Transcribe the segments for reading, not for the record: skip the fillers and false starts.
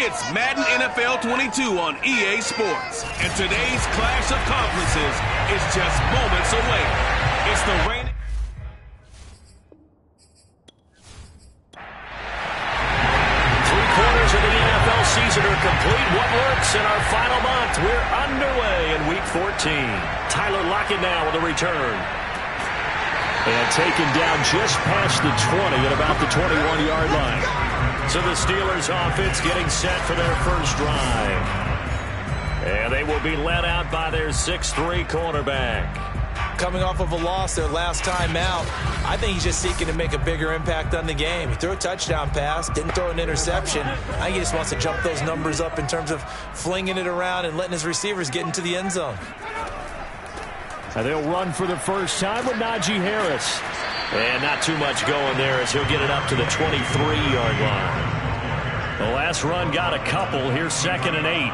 It's Madden NFL 22 on EA Sports. And today's clash of conferences is just moments away. It's the reigning... Three-quarters of the NFL season are complete. What works in our final month? We're underway in Week 14. Tyler Lockett now with a return. And taken down just past the 20 at about the 21-yard line. So the Steelers offense getting set for their first drive. And they will be led out by their 6'3 cornerback. Coming off of a loss their last time out, I think he's just seeking to make a bigger impact on the game. He threw a touchdown pass, didn't throw an interception. I think he just wants to jump those numbers up in terms of flinging it around and letting his receivers get into the end zone. And they'll run for the first time with Najee Harris. And not too much going there as he'll get it up to the 23-yard line. The last run got a couple. Here's 2nd and 8.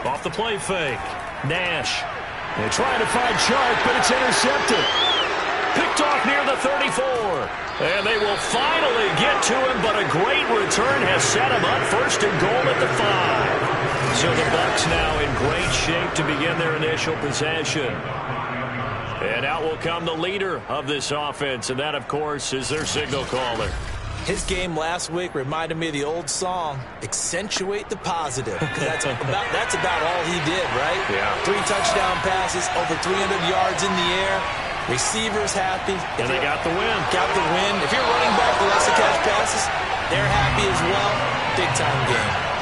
Off the play fake. Nash. They're trying to find Chark, but it's intercepted. Picked off near the 34. And they will finally get to him, but a great return has set him up. 1st and goal at the 5. So the Bucs now in great shape to begin their initial possession. And out will come the leader of this offense, and that, of course, is their signal caller. His game last week reminded me of the old song, Accentuate the Positive. That's about all he did, right? Yeah. 3 touchdown passes, over 300 yards in the air. Receivers happy. And they got the win. Got the win. If you're running back who likes to catch passes, they're happy as well. Big-time game.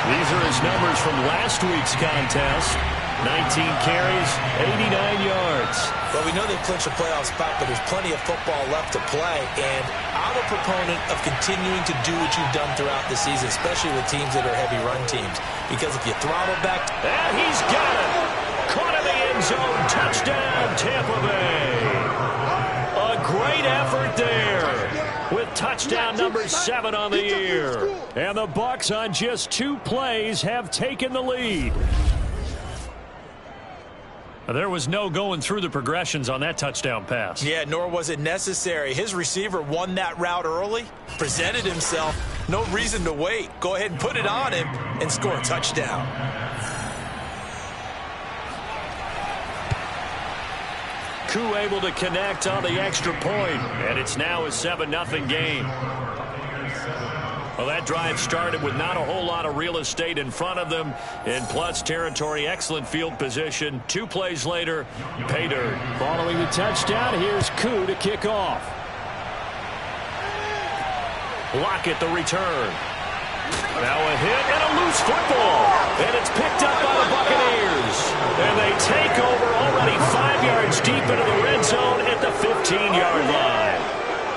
These are his numbers from last week's contest. 19 carries, 89 yards. Well, we know they've clinched a playoff spot, but there's plenty of football left to play. And I'm a proponent of continuing to do what you've done throughout the season, especially with teams that are heavy run teams. Because if you throttle back... And he's got it. Caught in the end zone. Touchdown, Tampa Bay. A great effort there. With touchdown number 7 on the year. And the Bucs on just 2 plays have taken the lead. There was no going through the progressions on that touchdown pass. Yeah, nor was it necessary. His receiver won that route early, presented himself. No reason to wait. Go ahead and put it on him and score a touchdown. Koo able to connect on the extra point, and it's now a 7-0 game. Well, that drive started with not a whole lot of real estate in front of them. In plus territory, excellent field position. 2 plays later, pay dirt. Following the touchdown, here's Koo to kick off. Lockett the return. Now a hit and a loose football. And it's picked up by the Buccaneers. And they take over already 5 yards deep into the red zone at the 15-yard line.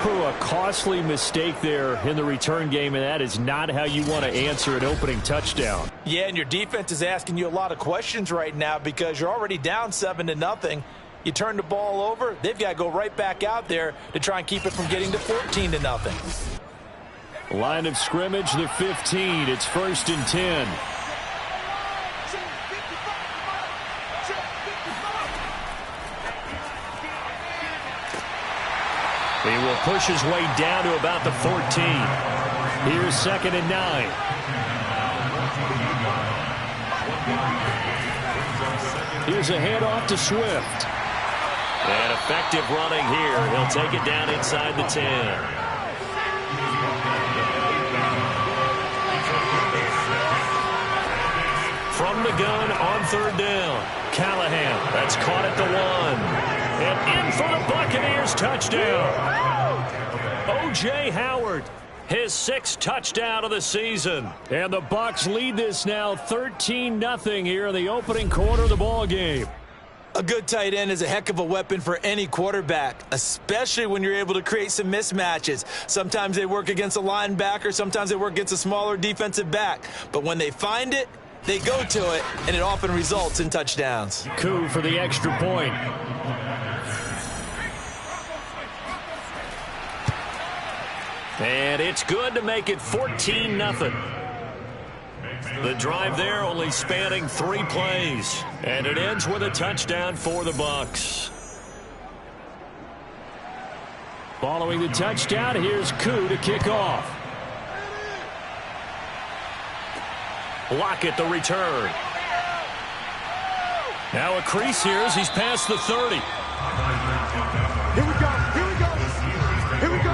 A costly mistake there in the return game, and that is not how you want to answer an opening touchdown. Yeah, and your defense is asking you a lot of questions right now because you're already down 7-0. You turn the ball over, they've got to go right back out there to try and keep it from getting to 14-0. Line of scrimmage, the 15. It's 1st and 10. He will push his way down to about the 14. Here's 2nd and 9. Here's a handoff to Swift. And effective running here. He'll take it down inside the 10. From the gun on 3rd down. Callahan, that's caught at the 1. And in for the Buccaneers, touchdown. O.J. Howard, his 6th touchdown of the season. And the Bucs lead this now 13-0 here in the opening quarter of the ball game. A good tight end is a heck of a weapon for any quarterback, especially when you're able to create some mismatches. Sometimes they work against a linebacker, sometimes they work against a smaller defensive back. But when they find it, they go to it, and it often results in touchdowns. Koo for the extra point. And it's good to make it 14-0. The drive there only spanning 3 plays. And it ends with a touchdown for the Bucs. Following the touchdown, here's Koo to kick off. Lockett the return. Now a crease here as he's past the 30. Here we go. Here we go. Here we go.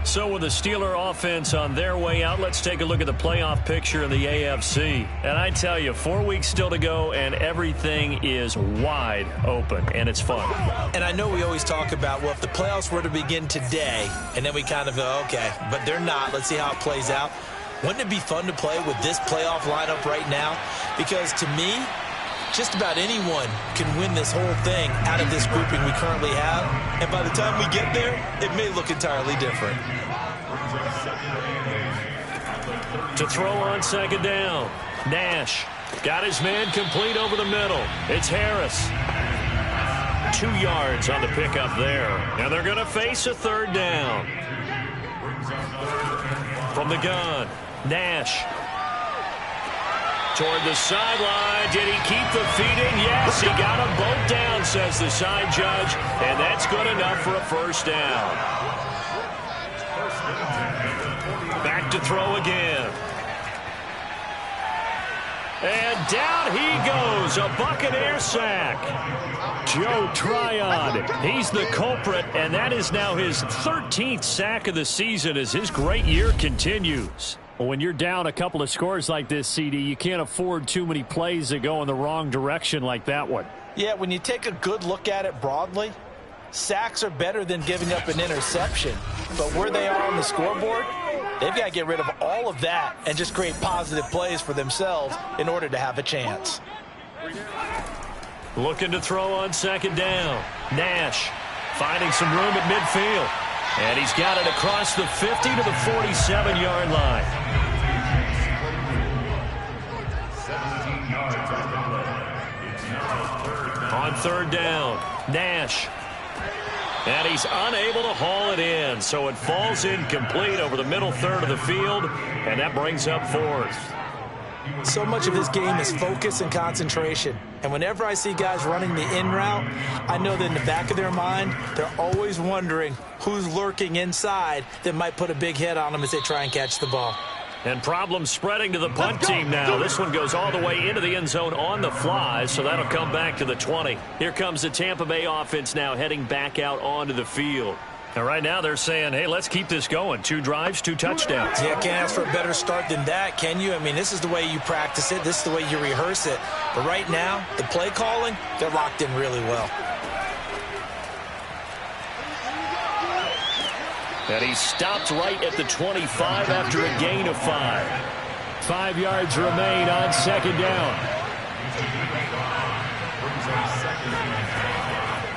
So with the Steeler offense on their way out, let's take a look at the playoff picture in the AFC. And I tell you, 4 weeks still to go, and everything is wide open, and it's fun. And I know we always talk about, well, if the playoffs were to begin today, and then we kind of go, okay, but they're not. Let's see how it plays out. Wouldn't it be fun to play with this playoff lineup right now? Because to me, just about anyone can win this whole thing out of this grouping we currently have. And by the time we get there, it may look entirely different. To throw on second down. Nash got his man complete over the middle. It's Harris. 2 yards on the pickup there. And they're going to face a third down. From the gun, Nash. Toward the sideline. Did he keep the feet in? Yes, he got them both down, says the side judge. And that's good enough for a first down. Back to throw again. And down he goes. A Buccaneer sack. Joe Tryon. He's the culprit, and that is now his 13th sack of the season as his great year continues. Well, when you're down a couple of scores like this, CD, you can't afford too many plays that go in the wrong direction like that one. Yeah, when you take a good look at it broadly, sacks are better than giving up an interception. But where they are on the scoreboard, they've got to get rid of all of that and just create positive plays for themselves in order to have a chance. Looking to throw on second down. Nash finding some room at midfield. And he's got it across the 50 to the 47-yard line. On third down, Nash. And he's unable to haul it in, so it falls incomplete over the middle third of the field, and that brings up fourth. So much of this game is focus and concentration. And whenever I see guys running the in route, I know that in the back of their mind, they're always wondering who's lurking inside that might put a big hit on them as they try and catch the ball. And problems spreading to the punt team now. This one goes all the way into the end zone on the fly, so that'll come back to the 20. Here comes the Tampa Bay offense now heading back out onto the field. And right now they're saying, hey, let's keep this going. 2 drives, 2 touchdowns. Yeah, can't ask for a better start than that, can you? I mean, this is the way you practice it. This is the way you rehearse it. But right now, the play calling, they're locked in really well. And he stopped right at the 25 after a gain of 5. 5 yards remain on second down.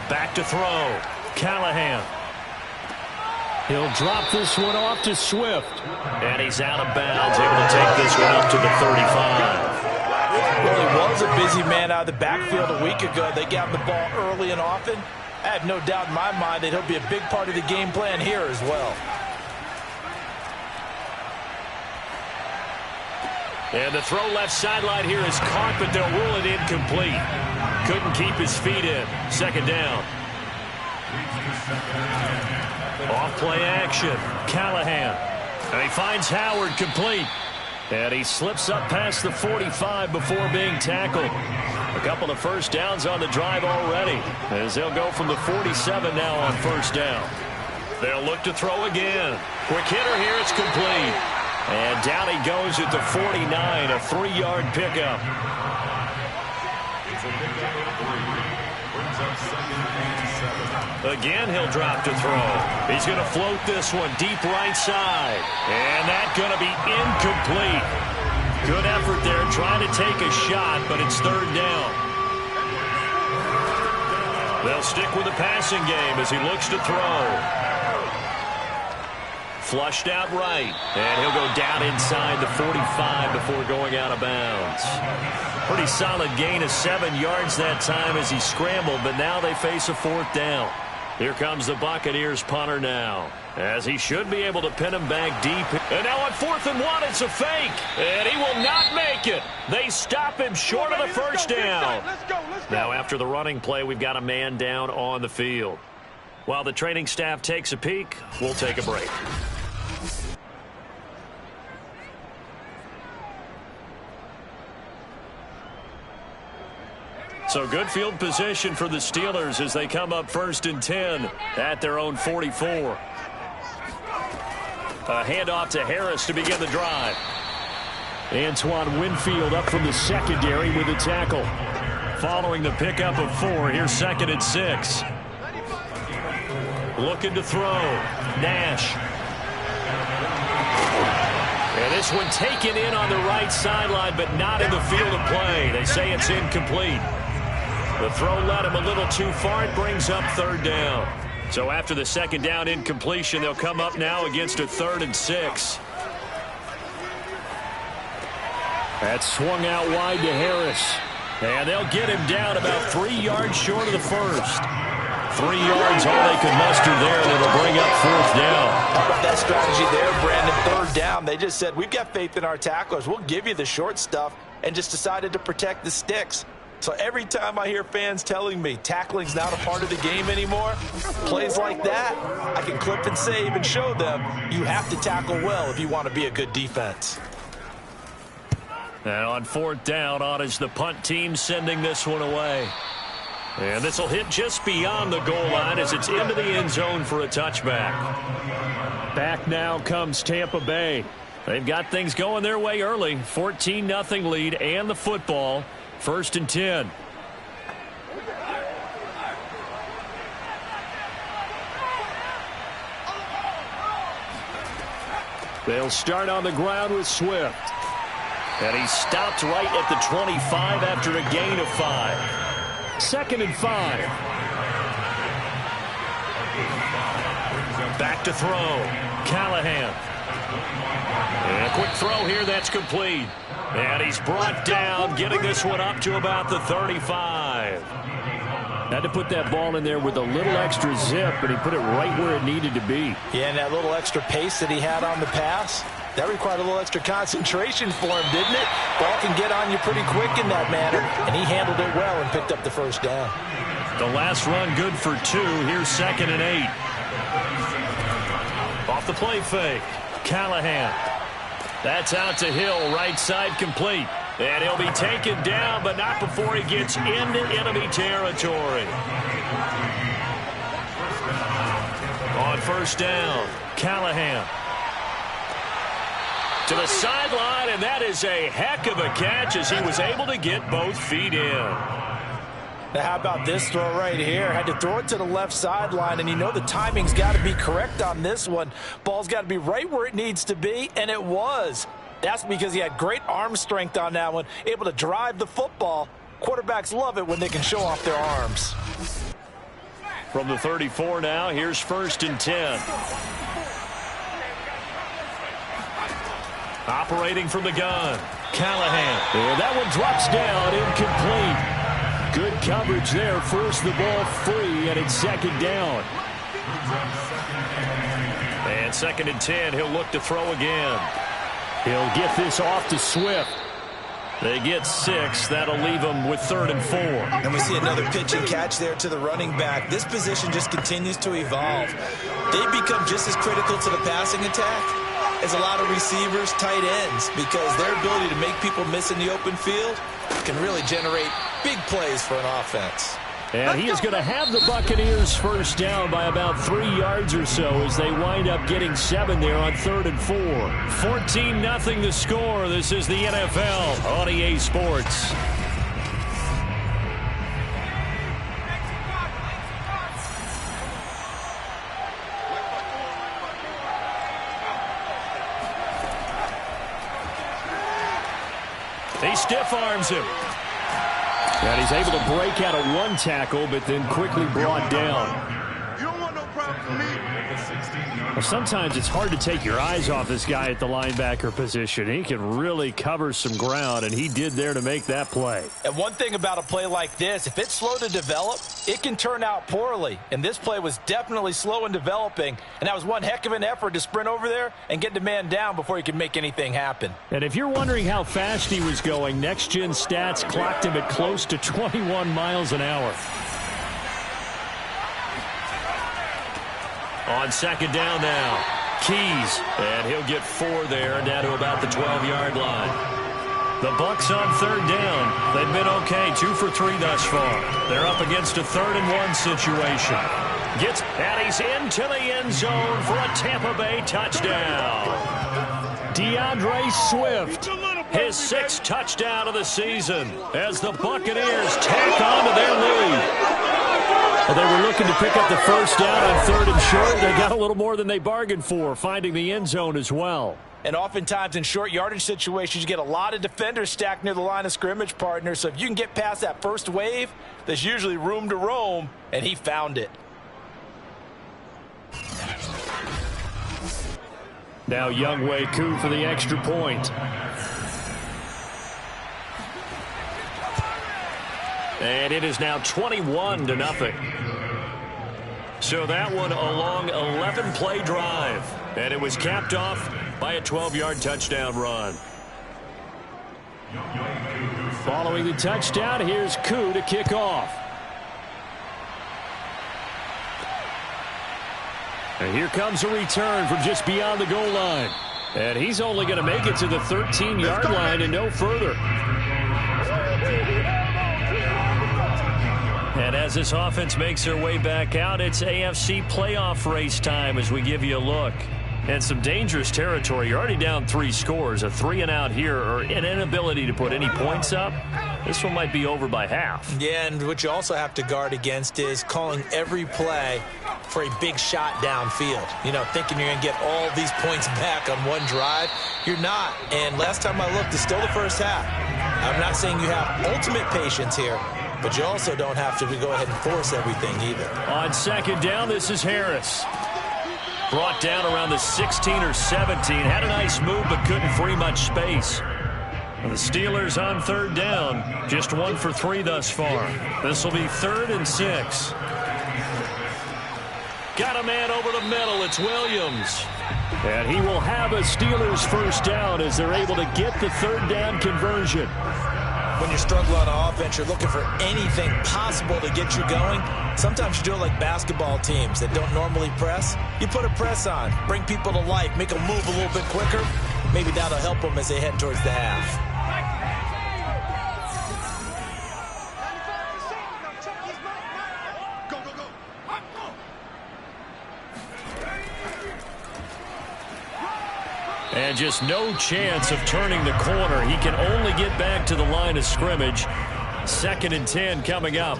Back to throw. Callahan. He'll drop this one off to Swift. And he's out of bounds, able to take this one up to the 35. Well, he was a busy man out of the backfield a week ago. They got him the ball early and often. I have no doubt in my mind that he'll be a big part of the game plan here as well. And the throw left sideline here is caught, but they'll rule it incomplete. Couldn't keep his feet in. Second down. Off play action. Callahan. And he finds Howard complete. And he slips up past the 45 before being tackled. A couple of first downs on the drive already, as they'll go from the 47 now on first down. They'll look to throw again. Quick hitter here, it's complete. And down he goes at the 49, a 3-yard pickup. Again, he'll drop to throw. He's going to float this one deep right side. And that's going to be incomplete. Good effort there trying to take a shot, but it's third down. They'll stick with the passing game as he looks to throw. Flushed out right. And he'll go down inside the 45 before going out of bounds. Pretty solid gain of 7 yards that time as he scrambled, but now they face a fourth down. Here comes the Buccaneers punter now, as he should be able to pin him back deep. And now on 4th and 1, it's a fake, and he will not make it. They stop him short of the first down. Let's go. Now after the running play, we've got a man down on the field. While the training staff takes a peek, we'll take a break. So good field position for the Steelers as they come up 1st and 10 at their own 44. A handoff to Harris to begin the drive. Antoine Winfield up from the secondary with a tackle. Following the pickup of 4, here's 2nd and 6. Looking to throw. Nash. And this one taken in on the right sideline, but not in the field of play. They say it's incomplete. The throw led him a little too far. It brings up 3rd down. So after the 2nd down incompletion, they'll come up now against a 3rd and 6. That swung out wide to Harris. And they'll get him down about 3 yards short of the first. 3 yards all they could muster there, and it'll bring up 4th down. How about that strategy there, Brandon? 3rd down. They just said, we've got faith in our tacklers. We'll give you the short stuff, and just decided to protect the sticks. So every time I hear fans telling me tackling's not a part of the game anymore, plays like that, I can clip and save and show them you have to tackle well if you want to be a good defense. And on 4th down, on is the punt team sending this one away. And this will hit just beyond the goal line as it's into the end zone for a touchback. Back now comes Tampa Bay. They've got things going their way early. 14-0 lead and the football. 1st and 10. They'll start on the ground with Swift. And he stopped right at the 25 after a gain of 5. 2nd and 5. Back to throw. Callahan. And a quick throw here that's complete. And he's brought down, getting this one up to about the 35. Had to put that ball in there with a little extra zip, but he put it right where it needed to be. Yeah, and that little extra pace that he had on the pass, that required a little extra concentration for him, didn't it? Ball can get on you pretty quick in that manner, and he handled it well and picked up the 1st down. The last run good for 2. Here's 2nd and 8. Off the play fake. Callahan. That's out to Hill, right side complete. And he'll be taken down, but not before he gets into enemy territory. On 1st down, Callahan. To the sideline, and that is a heck of a catch as he was able to get both feet in. Now, how about this throw right here? Had to throw it to the left sideline, and you know the timing's got to be correct on this one. Ball's got to be right where it needs to be, and it was. That's because he had great arm strength on that one, able to drive the football. Quarterbacks love it when they can show off their arms. From the 34 now, here's 1st and 10. Operating from the gun, Callahan. And that one drops down, incomplete. Good coverage there, forced the ball free, and it's 2nd down. And 2nd and 10, he'll look to throw again. He'll get this off to Swift. They get 6. That'll leave them with 3rd and 4. And we see another pitch and catch there to the running back. This position just continues to evolve. They become just as critical to the passing attack as a lot of receivers, tight ends, because their ability to make people miss in the open field can really generate big plays for an offense. And he is going to have the Buccaneers 1st down by about 3 yards or so as they wind up getting 7 there on 3rd and 4. 14-0 the score. This is the NFL on EA Sports. He stiff arms him. And he's able to break out of one tackle, but then quickly brought down. problem for me. Well, sometimes it's hard to take your eyes off this guy at the linebacker position. He can really cover some ground, and he did there to make that play. And one thing about a play like this, if it's slow to develop, it can turn out poorly. And this play was definitely slow in developing, and that was one heck of an effort to sprint over there and get the man down before he could make anything happen. And if you're wondering how fast he was going, Next Gen Stats clocked him at close to 21 miles an hour. On second down now, Keys, and he'll get 4 there, down to about the 12-yard line. The Bucs on third down. They've been okay, 2 for 3 thus far. They're up against a 3rd-and-1 situation. Gets, and he's into the end zone for a Tampa Bay touchdown. DeAndre Swift, his 6th touchdown of the season, as the Buccaneers tack on to their lead. Well, they were looking to pick up the first down on 3rd and short. They got a little more than they bargained for, finding the end zone as well. And oftentimes in short yardage situations, you get a lot of defenders stacked near the line of scrimmage, partner. So if you can get past that first wave, there's usually room to roam, and he found it. Now Younghoe Koo for the extra point. And it is now 21-0. So that one a long 11-play drive. And it was capped off by a 12-yard touchdown run. Following the touchdown, here's Koo to kick off. And here comes a return from just beyond the goal line. And he's only going to make it to the 13-yard line and no further. And as this offense makes their way back out, it's AFC playoff race time as we give you a look. And some dangerous territory. You're already down 3 scores. A 3-and-out here, or an inability to put any points up. This one might be over by half. Yeah, and what you also have to guard against is calling every play for a big shot downfield. You know, thinking you're going to get all these points back on one drive. You're not. And last time I looked, it's still the first half. I'm not saying you have ultimate patience here, but you also don't have to go ahead and force everything either. On second down, this is Harris. Brought down around the 16 or 17. Had a nice move, but couldn't free much space. And the Steelers on third down. Just 1 for 3 thus far. This will be 3rd and 6. Got a man over the middle. It's Williams. And he will have a Steelers first down as they're able to get the 3rd down conversion. When you're struggling on offense, you're looking for anything possible to get you going. Sometimes you do it like basketball teams that don't normally press. You put a press on, bring people to life, make them move a little bit quicker. Maybe that'll help them as they head towards the half. And just no chance of turning the corner. He can only get back to the line of scrimmage. 2nd and 10 coming up.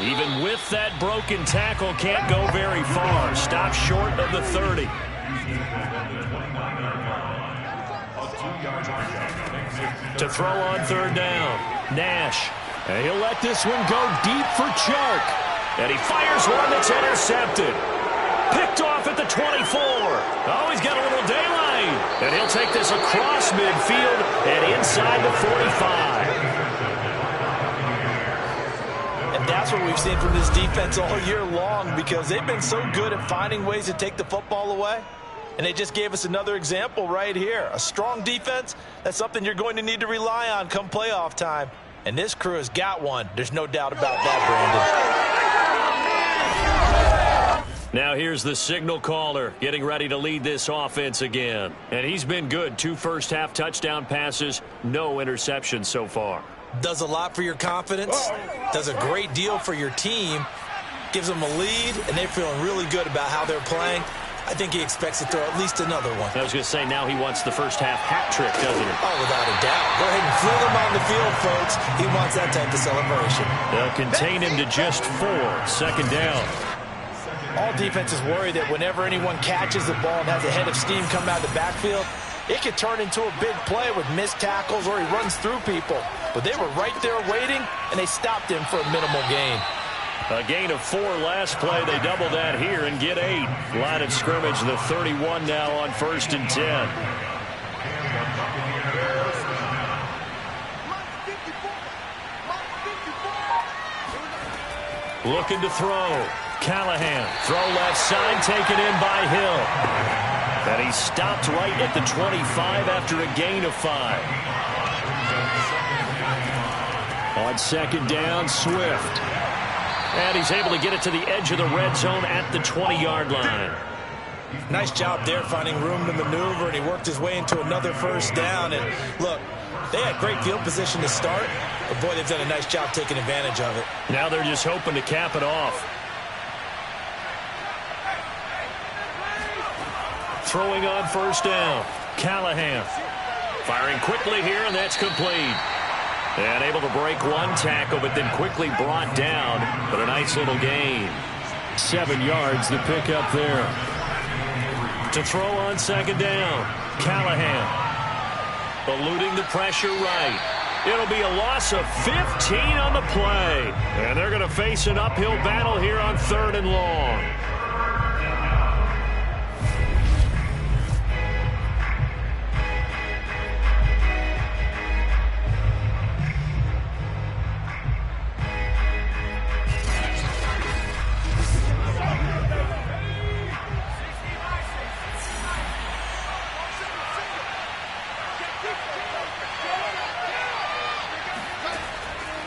Even with that broken tackle, can't go very far. Stop short of the 30. To throw on 3rd down, Nash. And he'll let this one go deep for Chark. And he fires one that's intercepted. Picked off at the 24. Oh, he's got a little daylight. And he'll take this across midfield and inside the 45. And that's what we've seen from this defense all year long, because they've been so good at finding ways to take the football away. And they just gave us another example right here. A strong defense, that's something you're going to need to rely on come playoff time. And this crew has got one. There's no doubt about that, Brandon. Now here's the signal caller getting ready to lead this offense again. And he's been good. 2 first-half touchdown passes, no interceptions so far. Does a lot for your confidence. Does a great deal for your team. Gives them a lead, and they're feeling really good about how they're playing. I think he expects to throw at least another one. I was going to say, now he wants the first-half hat trick, doesn't he? Oh, without a doubt. Go ahead and fling him on the field, folks. He wants that type of celebration. They'll contain him to just 4. 2nd down. All defenses worry that whenever anyone catches the ball and has a head of steam come out of the backfield, it could turn into a big play with missed tackles or he runs through people. But they were right there waiting, and they stopped him for a minimal gain. A gain of 4 last play. They double that here and get 8. Line of scrimmage, the 31 now on 1st and 10. Looking to throw. Callahan. Throw left side, taken in by Hill. And he stopped right at the 25 after a gain of 5. On 2nd down, Swift. And he's able to get it to the edge of the red zone at the 20-yard line. Nice job there finding room to maneuver, and he worked his way into another 1st down. And look, they had great field position to start, but boy, they've done a nice job taking advantage of it. Now they're just hoping to cap it off. Throwing on 1st down. Callahan. Firing quickly here, and that's complete. And able to break 1 tackle, but then quickly brought down. But a nice little gain. 7 yards, the pickup there. To throw on 2nd down. Callahan. Eluding the pressure right. It'll be a loss of 15 on the play. And they're going to face an uphill battle here on 3rd and long.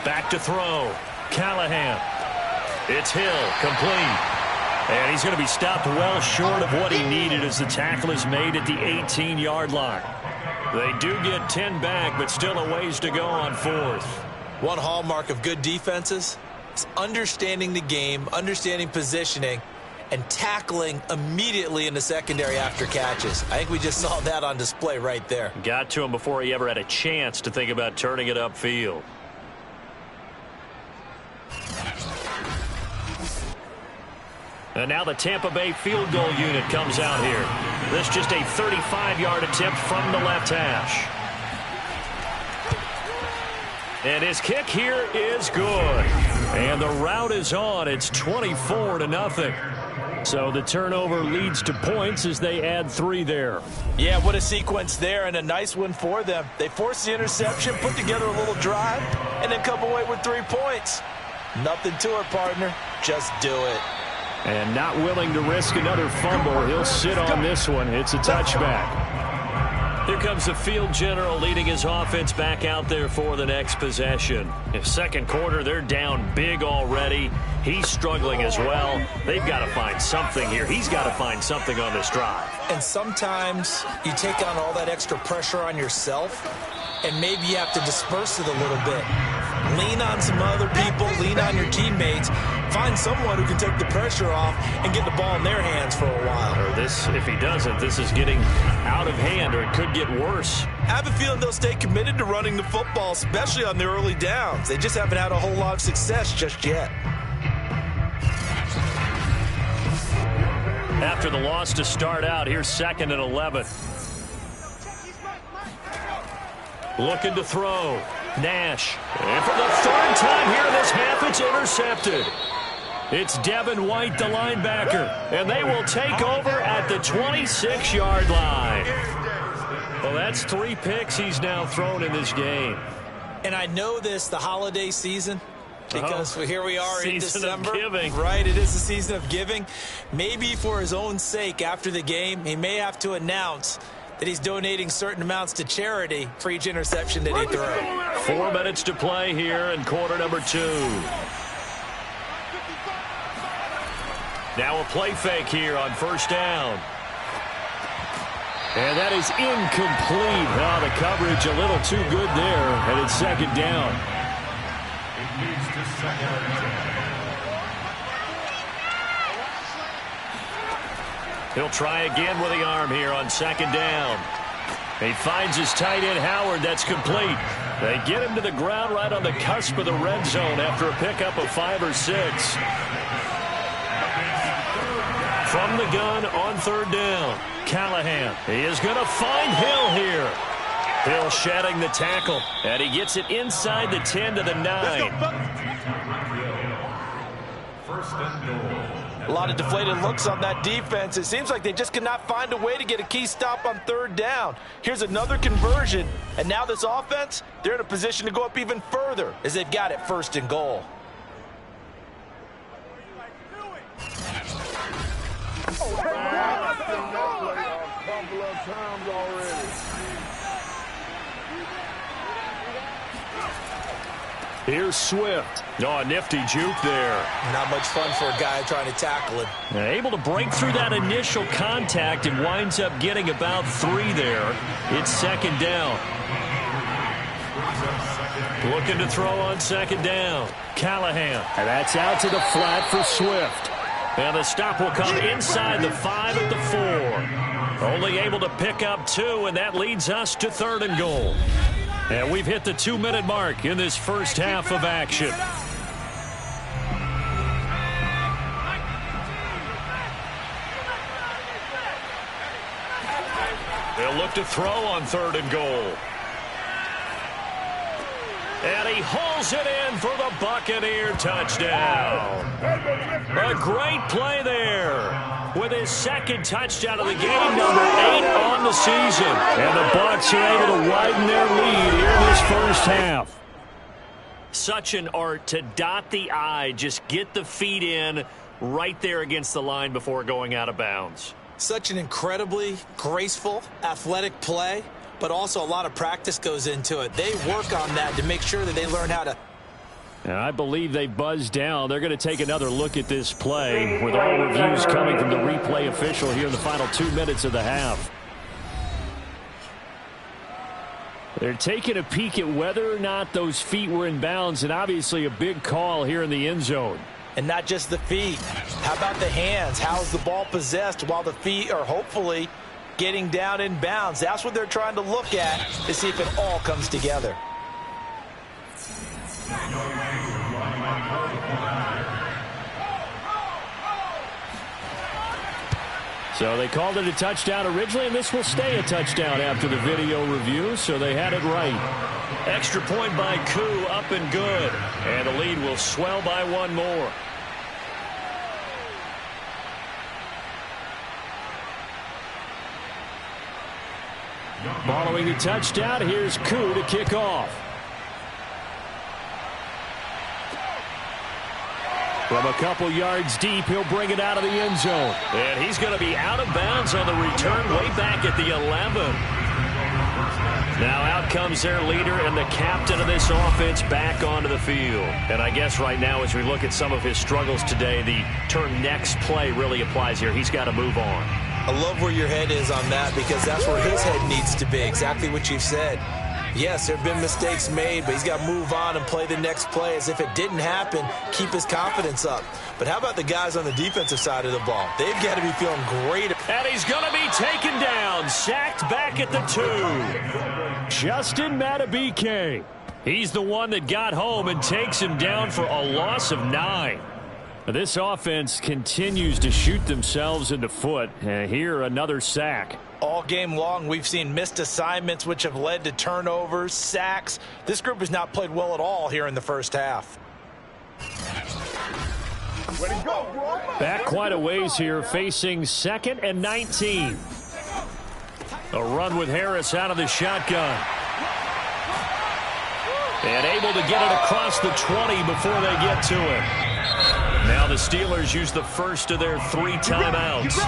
Back to throw. Callahan. It's Hill, complete. And he's going to be stopped well short of what he needed as the tackle is made at the 18-yard line. They do get 10 back, but still a ways to go on 4th. One hallmark of good defenses is understanding the game, understanding positioning, and tackling immediately in the secondary after catches. I think we just saw that on display right there. Got to him before he ever had a chance to think about turning it upfield. And now the Tampa Bay field goal unit comes out here. This just a 35-yard attempt from the left hash. And his kick here is good. And the route is on. It's 24-0. So the turnover leads to points as they add 3 there. Yeah, what a sequence there, and a nice one for them. They forced the interception, put together a little drive, and then come away with 3 points. Nothing to it, partner. Just do it. And not willing to risk another fumble. He'll sit on this one. It's a touchback. Here comes the field general leading his offense back out there for the next possession. In 2nd quarter, they're down big already. He's struggling as well. They've got to find something here. He's got to find something on this drive. And sometimes you take on all that extra pressure on yourself, and maybe you have to disperse it a little bit. Lean on some other people, lean on your teammates. Find someone who can take the pressure off and get the ball in their hands for a while. Or this, if he doesn't, this is getting out of hand, or it could get worse. I have a feeling they'll stay committed to running the football, especially on their early downs. They just haven't had a whole lot of success just yet. After the loss to start out, here's 2nd and 11. Looking to throw. Nash. And for the 3rd time here in this half, it's intercepted. It's Devin White, the linebacker. And they will take over at the 26-yard line. Well, that's 3 picks he's now thrown in this game. And I know this, the holiday season, because here we are in December. Season of giving. Right, it is the season of giving. Maybe for his own sake after the game, he may have to announce that he's donating certain amounts to charity for each interception that he threw. 4 minutes to play here in quarter number 2. Now a play fake here on 1st down. And that is incomplete. Oh, the coverage a little too good there, and it's 2nd down. He'll try again with the arm here on 2nd down. He finds his tight end, Howard. That's complete. They get him to the ground right on the cusp of the red zone after a pickup of 5 or 6. from the gun on third down. Callahan, he is going to find Hill here. Hill shedding the tackle, and he gets it inside the 10 to the 9. First and goal. A lot of deflated looks on that defense. It seems like they just cannot find a way to get a key stop on third down. Here's another conversion, and now this offense, they're in a position to go up even further as they've got it first and goal. Here's Swift. Oh, a nifty juke there. Not much fun for a guy trying to tackle him. Able to break through that initial contact and winds up getting about 3 there. It's second down. Looking to throw on second down. Callahan. And that's out to the flat for Swift. And the stop will come inside the 5 at the 4. Only able to pick up 2, and that leads us to third and goal. And we've hit the 2-minute mark in this first half of action. They'll look to throw on third and goal. And he hauls it in for the Buccaneer touchdown. A great play there. With his second touchdown of the game, number 8 on the season. And the Bucs are able to widen their lead here in this first half. Such an art to dot the I, just get the feet in right there against the line before going out of bounds. Such an incredibly graceful, athletic play, but also a lot of practice goes into it. They work on that to make sure that they learn how to. And I believe they buzzed down. They're going to take another look at this play with all reviews coming from the replay official here in the final 2 minutes of the half. They're taking a peek at whether or not those feet were in bounds, and obviously a big call here in the end zone. And not just the feet. How about the hands? How's the ball possessed while the feet are hopefully getting down in bounds? That's what they're trying to look at to see if it all comes together. So they called it a touchdown originally, and this will stay a touchdown after the video review, so they had it right. Extra point by Koo, up and good. And the lead will swell by 1 more. Following the touchdown, here's Koo to kick off. From a couple yards deep, he'll bring it out of the end zone. And he's going to be out of bounds on the return way back at the 11. Now out comes their leader and the captain of this offense back onto the field. And I guess right now as we look at some of his struggles today, the term next play really applies here. He's got to move on. I love where your head is on that because that's where his head needs to be, exactly what you've said. Yes, there have been mistakes made, but he's got to move on and play the next play as if it didn't happen, keep his confidence up. But how about the guys on the defensive side of the ball? They've got to be feeling great. And he's going to be taken down, sacked back at the 2. Justin Madubuike. He's the one that got home and takes him down for a loss of 9. This offense continues to shoot themselves in the foot. And here, another sack. All game long, we've seen missed assignments, which have led to turnovers, sacks. This group has not played well at all here in the first half. Back quite a ways here, facing 2nd and 19. A run with Harris out of the shotgun. And able to get it across the 20 before they get to him. Now the Steelers use the first of their 3 timeouts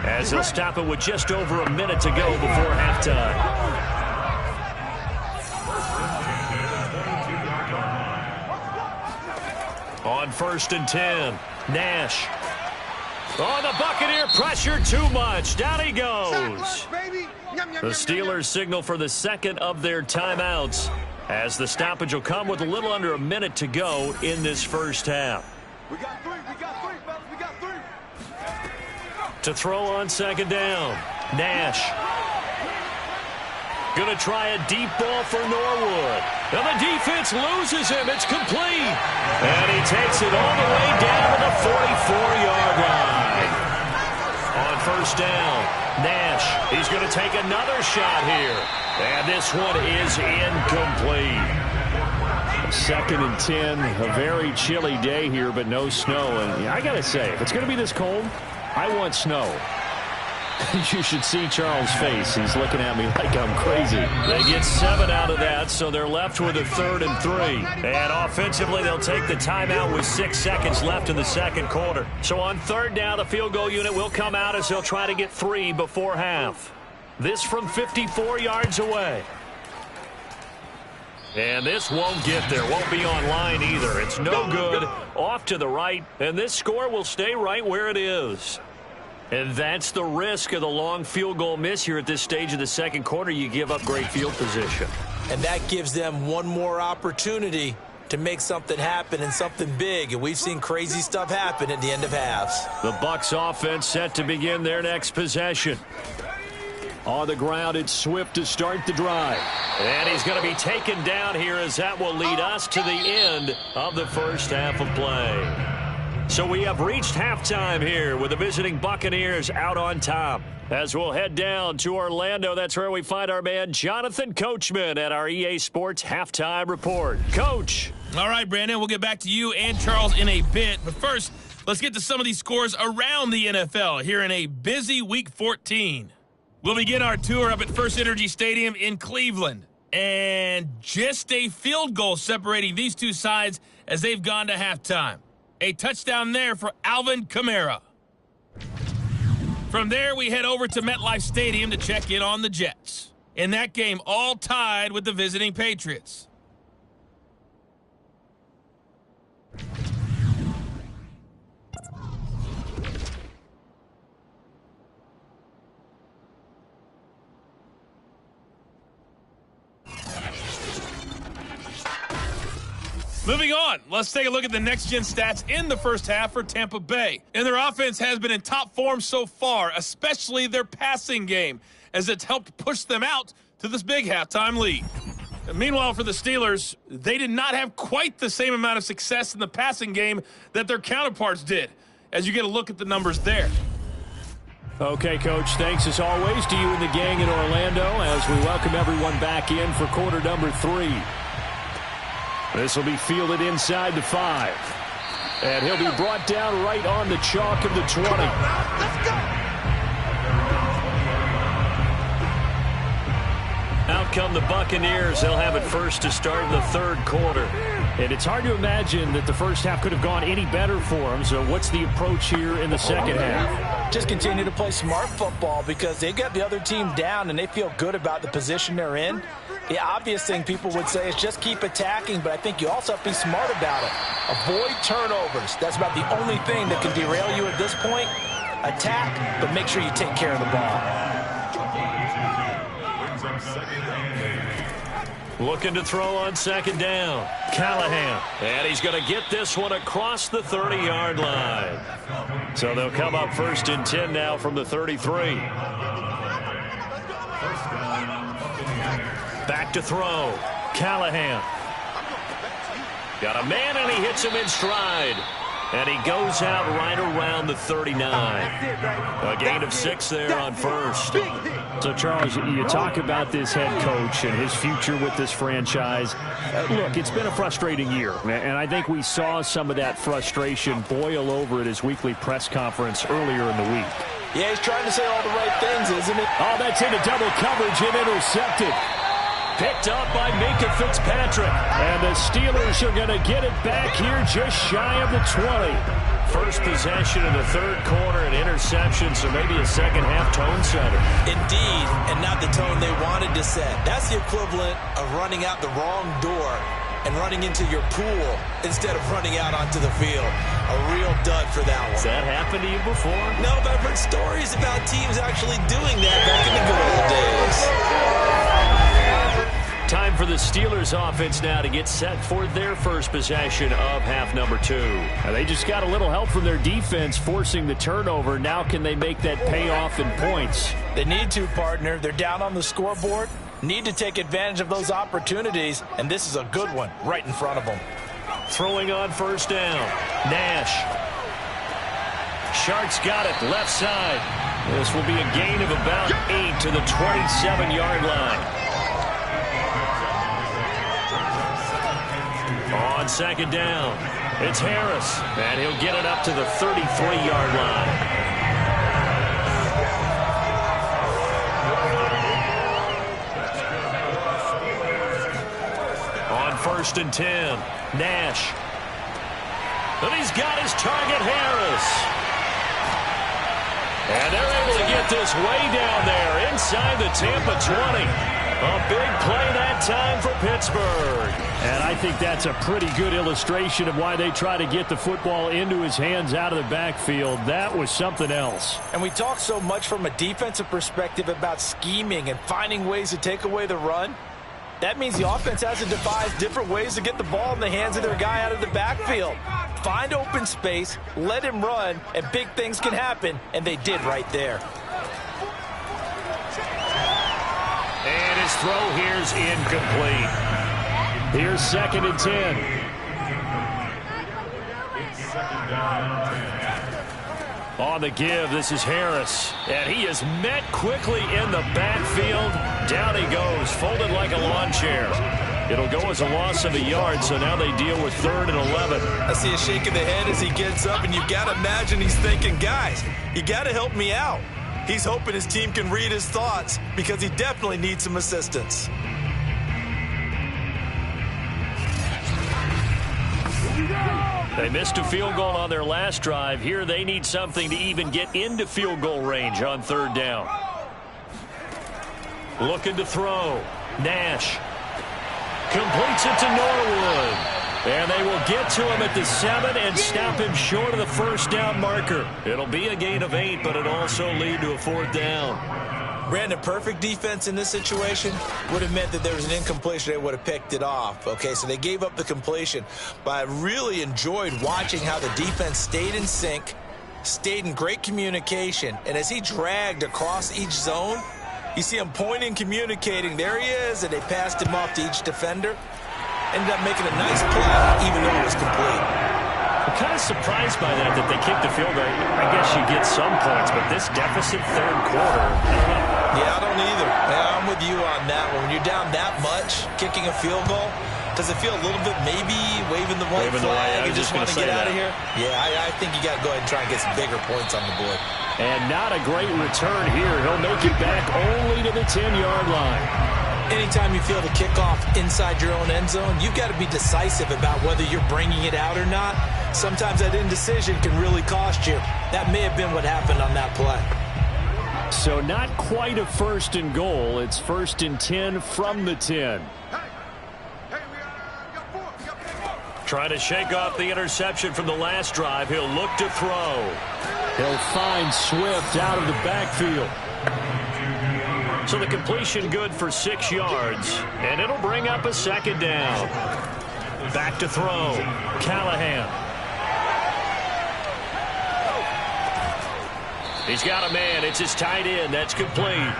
as they'll stop it with just over a minute to go before halftime. On 1st and 10, Nash. Oh, the Buccaneer pressure too much. Down he goes. The Steelers signal for the second of their timeouts as the stoppage will come with a little under a minute to go in this first half. We got 3, fellas, we got 3. To throw on second down, Nash. Going to try a deep ball for Norwood. And the defense loses him. It's complete. And he takes it all the way down to the 44-yard line. first down. Nash, he's going to take another shot here. And this one is incomplete. 2nd and 10, a very chilly day here, but no snow. And I got to say, if it's going to be this cold, I want snow. You should see Charles' face. He's looking at me like I'm crazy. They get 7 out of that, so they're left with a 3rd and 3. And offensively, they'll take the timeout with 6 seconds left in the second quarter. So on 3rd down, the field goal unit will come out as they'll try to get 3 before half. This from 54 yards away. And this won't get there. Won't be online either. It's no good. Off to the right. And this score will stay right where it is. And that's the risk of the long field goal miss here at this stage of the second quarter. You give up great field position. And that gives them one more opportunity to make something happen and something big. And we've seen crazy stuff happen at the end of halves. The Bucs offense set to begin their next possession. On the ground, it's Swift to start the drive. And he's going to be taken down here as that will lead us to the end of the first half of play. So we have reached halftime here with the visiting Buccaneers out on top. As we'll head down to Orlando, that's where we find our man Jonathan Coachman at our EA Sports Halftime Report. Coach. All right, Brandon, we'll get back to you and Charles in a bit. But first, let's get to some of these scores around the NFL here in a busy Week 14. We'll begin our tour up at First Energy Stadium in Cleveland. And just a field goal separating these two sides as they've gone to halftime. A touchdown there for Alvin Kamara. From there, we head over to MetLife Stadium to check in on the Jets. In that game, all tied with the visiting Patriots. Moving on, let's take a look at the next-gen stats in the first half for Tampa Bay. And their offense has been in top form so far, especially their passing game, as it's helped push them out to this big halftime lead. And meanwhile, for the Steelers, they did not have quite the same amount of success in the passing game that their counterparts did, as you get a look at the numbers there. Okay, Coach, thanks as always to you and the gang in Orlando as we welcome everyone back in for quarter number 3. This will be fielded inside the 5. And he'll be brought down right on the chalk of the 20. Let's go. Out come the Buccaneers. They'll have it first to start the third quarter. And it's hard to imagine that the first half could have gone any better for them. So what's the approach here in the second half? Just continue to play smart football because they got the other team down and they feel good about the position they're in. The obvious thing people would say is just keep attacking, but I think you also have to be smart about it. Avoid turnovers. That's about the only thing that can derail you at this point. Attack, but make sure you take care of the ball. Looking to throw on second down. Callahan. And he's going to get this one across the 30-yard line. So they'll come up first and 10 now from the 33. Back to throw. Callahan. Got a man, and he hits him in stride. And he goes out right around the 39. A gain of 6 there on first. So, Charles, you talk about this head coach and his future with this franchise. Look, it's been a frustrating year, and I think we saw some of that frustration boil over at his weekly press conference earlier in the week. Yeah, he's trying to say all the right things, isn't it? Oh, that's into double coverage and intercepted. Picked up by Minkah Fitzpatrick. And the Steelers are going to get it back here just shy of the 20. First possession in the third quarter, an interception, so maybe a second-half tone setter. Indeed, and not the tone they wanted to set. That's the equivalent of running out the wrong door and running into your pool instead of running out onto the field. A real dud for that one. Has that happened to you before? No, but I've heard stories about teams actually doing that back in the good old days. Time for the Steelers offense now to get set for their first possession of half number 2. Now they just got a little help from their defense forcing the turnover. Now can they make that payoff in points? They need to, partner. They're down on the scoreboard. Need to take advantage of those opportunities, and this is a good one right in front of them. Throwing on first down. Nash. Sharks got it left side. This will be a gain of about 8 to the 27-yard line. On second down, it's Harris, and he'll get it up to the 33-yard line. On 1st and 10, Nash. And he's got his target, Harris. And they're able to get this way down there inside the Tampa 20. A big play that time for Pittsburgh. And I think that's a pretty good illustration of why they try to get the football into his hands out of the backfield. That was something else. And we talk so much from a defensive perspective about scheming and finding ways to take away the run. That means the offense has to devise different ways to get the ball in the hands of their guy out of the backfield. Find open space, let him run, and big things can happen, and they did right there. And his throw here's incomplete. Here's 2nd and 10. On the give, this is Harris. And he is met quickly in the backfield. Down he goes, folded like a lawn chair. It'll go as a loss of a yard, so now they deal with 3rd and 11. I see a shake of the head as he gets up, and you've got to imagine he's thinking, guys, you got to help me out. He's hoping his team can read his thoughts because he definitely needs some assistance. They missed a field goal on their last drive. Here they need something to even get into field goal range on 3rd down. Looking to throw. Nash completes it to Norwood. And they will get to him at the 7 and stop him short of the 1st down marker. It'll be a gain of 8, but it'll also lead to a 4th down. Brandon, perfect defense in this situation would have meant that there was an incompletion. They would have picked it off. Okay, so they gave up the completion. But I really enjoyed watching how the defense stayed in sync, stayed in great communication. And as he dragged across each zone, you see him pointing, communicating. There he is, and they passed him off to each defender. Ended up making a nice play, even though it was complete. I'm kind of surprised by that they kicked the field goal. I guess you get some points, but this deficit 3rd quarter, I don't know. Yeah, I don't either. Yeah, I'm with you on that one. When you're down that much, kicking a field goal, does it feel a little bit maybe waving the white flag and just want to get out of here? Yeah, I think you got to go ahead and try and get some bigger points on the board. And not a great return here. He'll make it back only to the 10-yard line. Anytime you feel the kickoff inside your own end zone, you've got to be decisive about whether you're bringing it out or not. Sometimes that indecision can really cost you. That may have been what happened on that play. So not quite a 1st and goal. It's 1st and 10 from the 10. Trying to shake off the interception from the last drive. He'll look to throw. He'll find Swift out of the backfield. So the completion good for 6 yards, and it'll bring up a 2nd down. Back to throw. Callahan. He's got a man. It's his tight end. That's complete.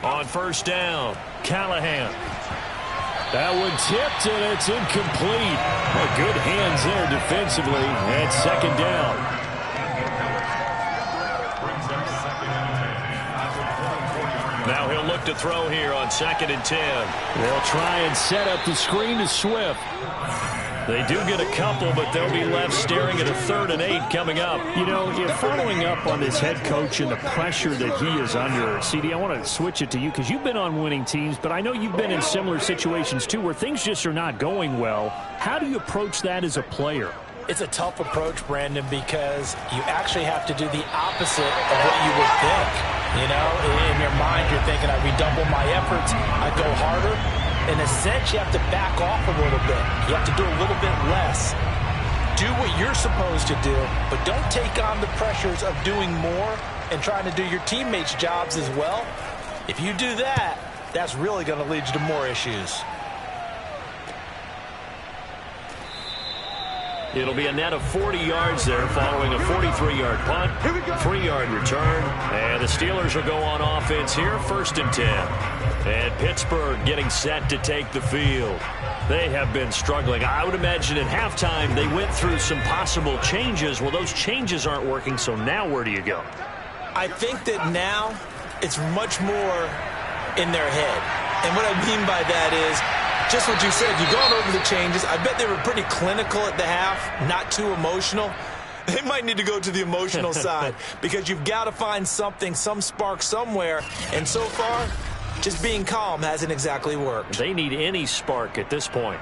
On 1st down, Callahan. That one tipped, and it's incomplete. Well, good hands there defensively. And 2nd down. Now he'll look to throw here on 2nd and 10. They'll try and set up the screen to Swift. They do get a couple, but they'll be left staring at a 3rd and 8 coming up. You know, following up on this head coach and the pressure that he is under, CD, I want to switch it to you because you've been on winning teams, but I know you've been in similar situations too where things just are not going well. How do you approach that as a player? It's a tough approach, Brandon, because you actually have to do the opposite of what you would think. You know, in your mind, you're thinking, I redouble my efforts, I go harder. In a sense, you have to back off a little bit. You have to do a little bit less. Do what you're supposed to do, but don't take on the pressures of doing more and trying to do your teammates' jobs as well. If you do that, that's really going to lead you to more issues. It'll be a net of 40 yards there following a 43-yard punt, 3-yard return, and the Steelers will go on offense here, 1st and 10. And Pittsburgh getting set to take the field. They have been struggling. I would imagine at halftime they went through some possible changes. Well, those changes aren't working, so now where do you go? I think that now it's much more in their head. And what I mean by that is just what you said. You've gone over the changes. I bet they were pretty clinical at the half, not too emotional. They might need to go to the emotional side because you've got to find something, some spark somewhere. And so far, just being calm hasn't exactly worked. They need any spark at this point.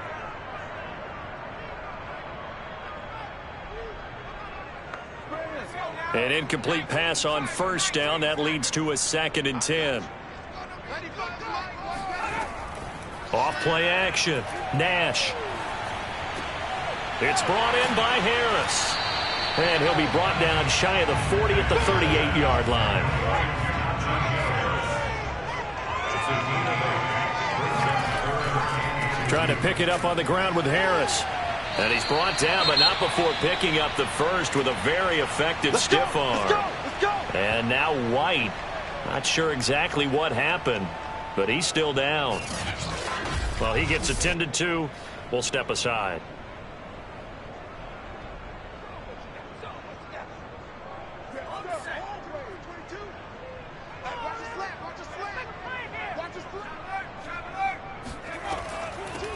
An incomplete pass on 1st down. That leads to a 2nd and 10. Off play action. Nash. It's brought in by Harris. And he'll be brought down shy of the 40 at the 38-yard line. Trying to pick it up on the ground with Harris. And he's brought down, but not before picking up the first with a very effective stiff arm. And now White. Not sure exactly what happened, but he's still down. Well, he gets attended to. We'll step aside.